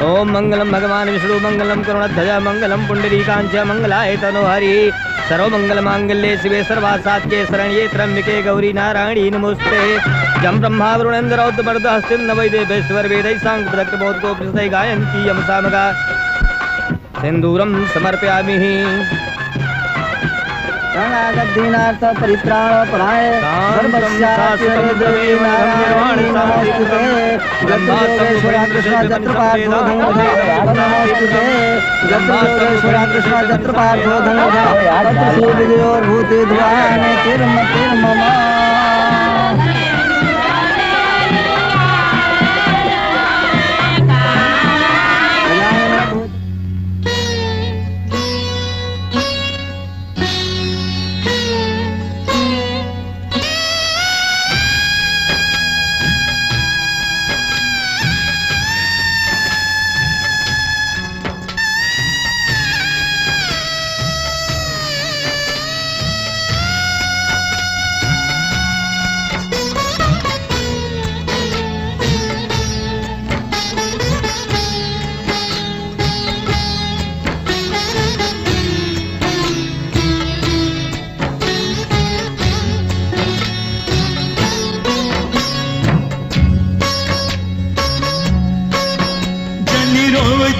D: ओम मंगलम भगवान विष्णु मंगलम करुणध्वज मंगलम पुंडरीकांच मंगलाय तनो हरि सर्वमंगल मांगल्ये शिवे सर्वार्थ साधके शरण्ये त्र्यंबके गौरी नारायणी नमोस्तुते। जम ब्रह्मा वरुणेन्द्र रौद्र मरुत हस्तिन नवैदेवेश्वर वेदै सांग प्रदक्त बोधको प्रसै गायन्ति यम सामगा सिंदूरम समर्पयामि।
P: शरणागत परित्राण पराय भूति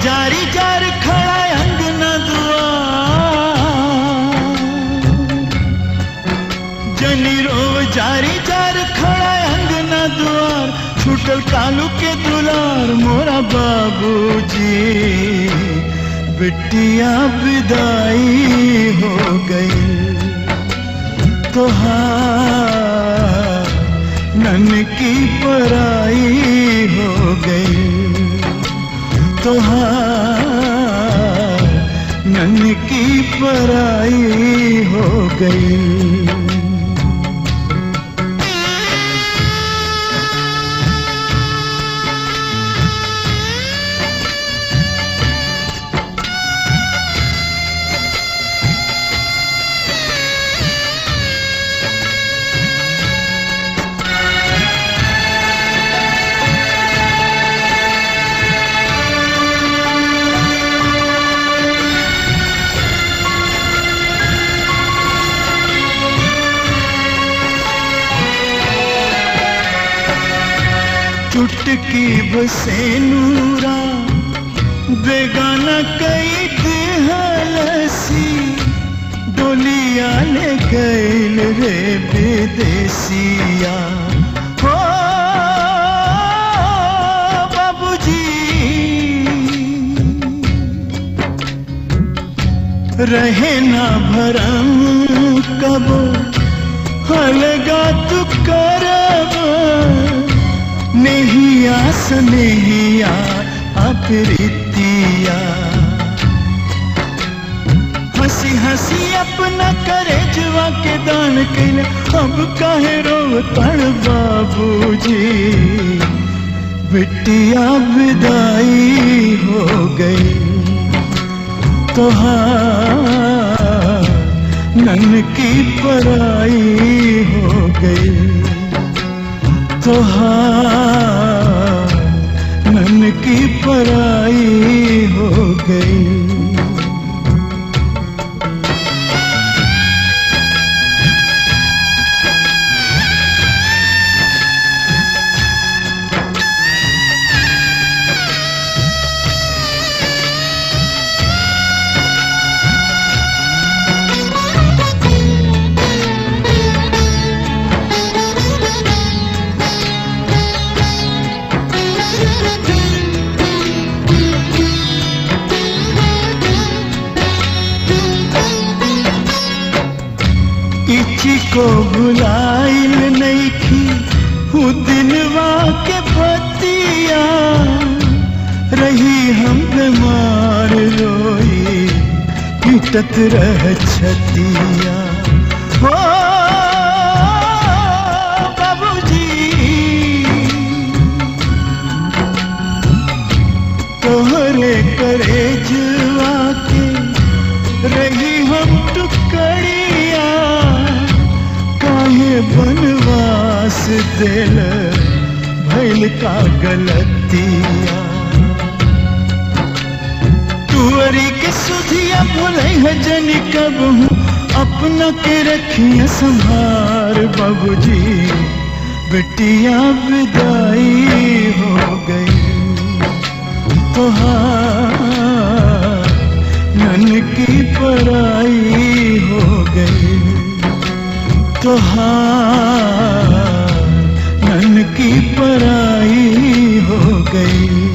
Q: जारी जार खड़ा अंगना दुआर जनी रो जारी जार खड़ा अंगना दुआर छूटल कालू के दुलार मोरा बाबूजी बिटिया विदाई हो गई तोहार नन की पराई हो गई तोहार नन की पराई हो गई। चुटकी बसे नूरा बेगाना कई दिहलसी डोलिया ले गैल रे विदेसिया हो बाबूजी रहे ना भरम कब हलगा तू कर स्नेहिया अप्रीतिया हंसी हंसी अपना करे जुआ के दान कैले अब काहे रोतड़ बाबूजी बिटिया विदाई हो गई तोहार नन की पराई हो गई तोहार नन की पराई हो गई इची को भुलाइल नहीं थी दिनवा के बतिया रही हम बीमार रोई पिटत रह छतिया हो बाबूजी तोहरे करे जुआ के रही हम टुकड़िया काहे बनवास दिल भैल का गलतिया तुअरी के सुधिया भूले है जनी कब हूँ अपना के रखिया संभार बाबूजी बिटिया विदाई हो गई तोहार नन की पराई हो गई तोहार नन की पराई हो गई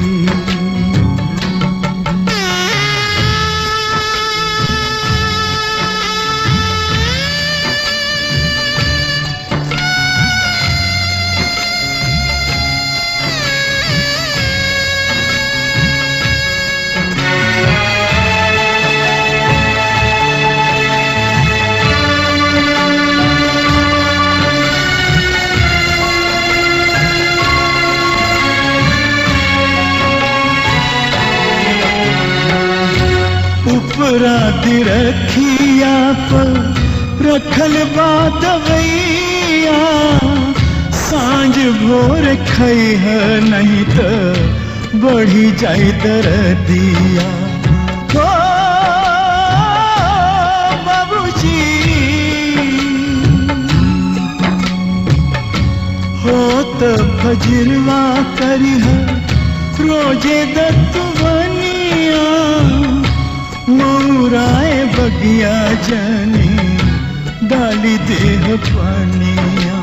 Q: उपराधि रखिया पर रखल बातवैया सांझ भोर खई है नहीं तो बढ़ी जाए दर्दिया हो बाबूजी हो तो फजरवा करी है रोजे दत्तवनिया मोराए बगिया जानी डाली देह पानिया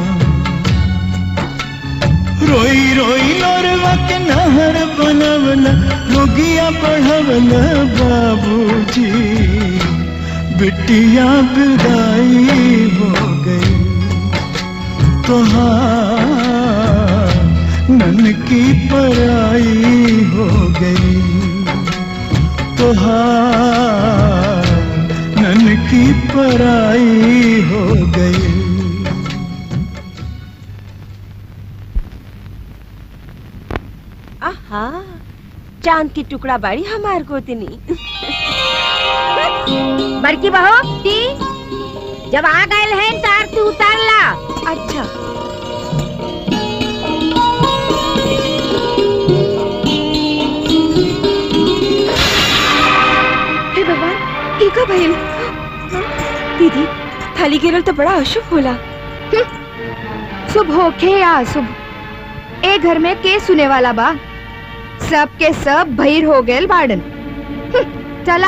Q: रोई रोई लोरवा के नहर बनवला रोगिया बढ़वला बाबूजी बिटिया विदाई हो गई तोहार नन की पराई हो गई तोहार नन की पराई हो गई
O: आहा चांद की टुकड़ा बाड़ी हमार गोतनी
A: बड़की बहू ती जब आ गए हैं तो आरती उतार ला।
O: अच्छा हे भगवान एका भइल दीदी थाली गिरल तो बड़ा अशुभ होला।
M: शुभ होखे या अशुभ ए घर में के सुने वाला बा सब के सब भईर हो गए बाड़न। चला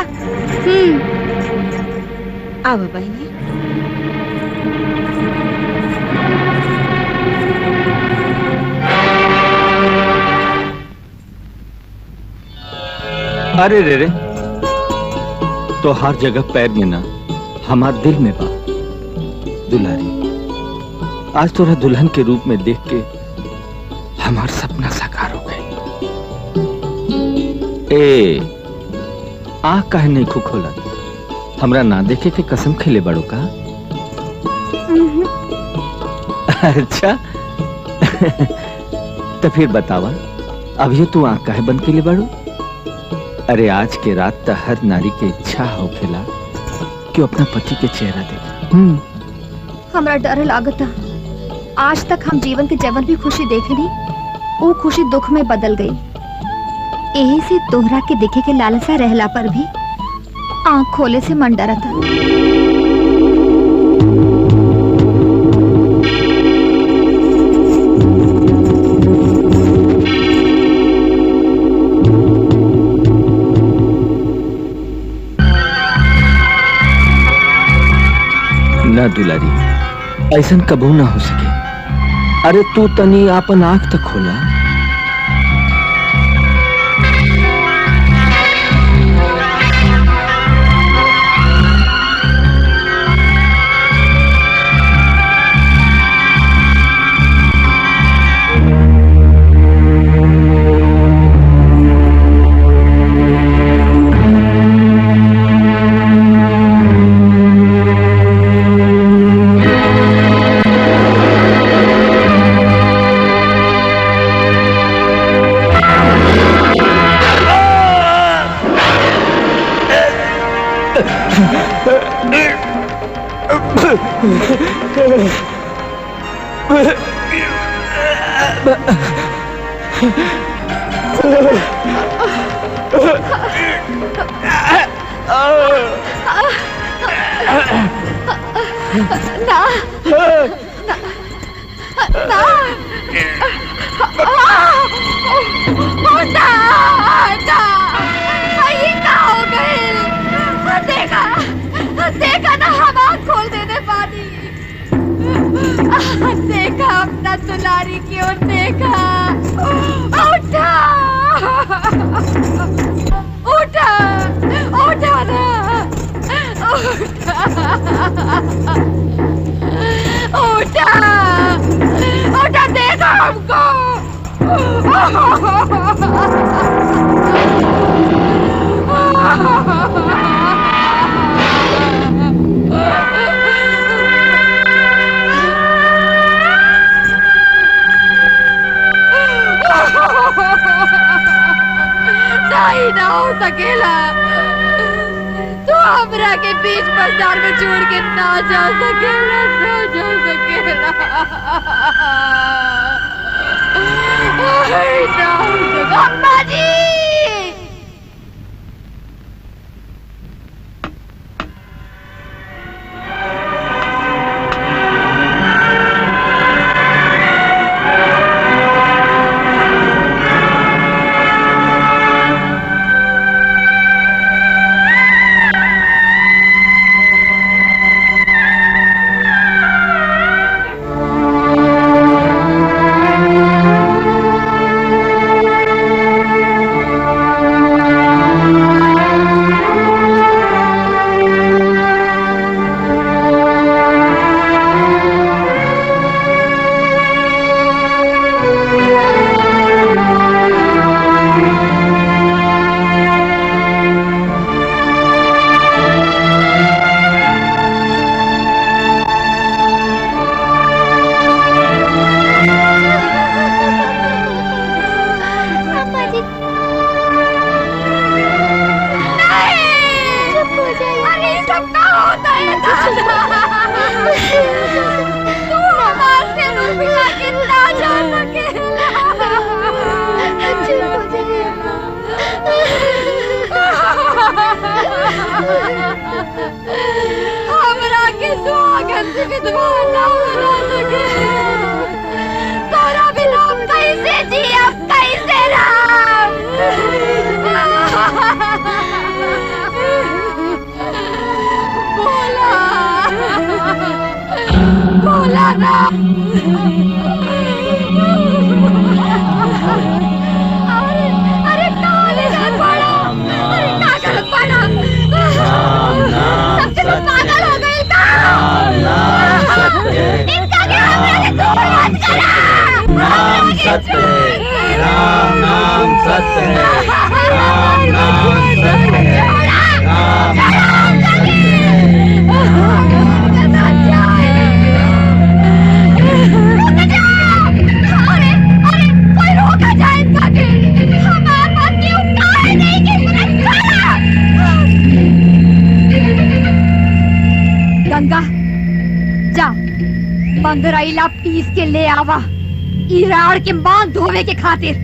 O: आवा बहनी
J: अरे रे रे तो हर जगह पैर में ना हमार दिल में बा दुलारी। आज तोरा दुल्हन के रूप में देख के हमार सपना साकार हो गए। ए आँख काहे नहीं खोला? हमरा ना देखे के कसम खेले बड़ो का? अच्छा तो फिर बतावा, अभी तू आँख काहे बंद के लिए बड़ो? अरे आज के रात तो हर नारी के इच्छा हो खेला कि अपना पति के चेहरा देखे।
F: हमरा डर लागता, आज तक हम जीवन के जवन भी खुशी देखनी, वो खुशी दुख में बदल गई। यही से तोहरा के देखे के लालसा रहला पर भी आँख खोले से मन डरता।
J: ना दुलारी, ऐसन कबू ना हो सके। अरे तू तनी आपन आँख तक खोला।
L: देखा ना, हम आँख खोल देने पानी। देखा अपना दुलारी की ओर, देखा। उठा उठा उठा ना, उठा उठा, देखा हमको। नहीं ना हो सकेला, तू हमरा के बीच बाजार में छोड़ के ना जा सकेला, ना जा सकेला। ना हो सकेला। अम्मा जी, हमरा के स्वागत से विधवा ना हो सके। तोरा बिना हम कैसे जी, अब कैसे राम? बोला बोला राम। अरे काले पड़ा, अरे कागल पड़ा, सबसे तो पागल हो गई था। इनका क्या हमने दूर मत करा।
H: नाम सत्य है, राम नाम सत्य है।
A: गंगा जा मंगराइला पीस के ले आवा इराड़ के मांग धोवे के खातिर।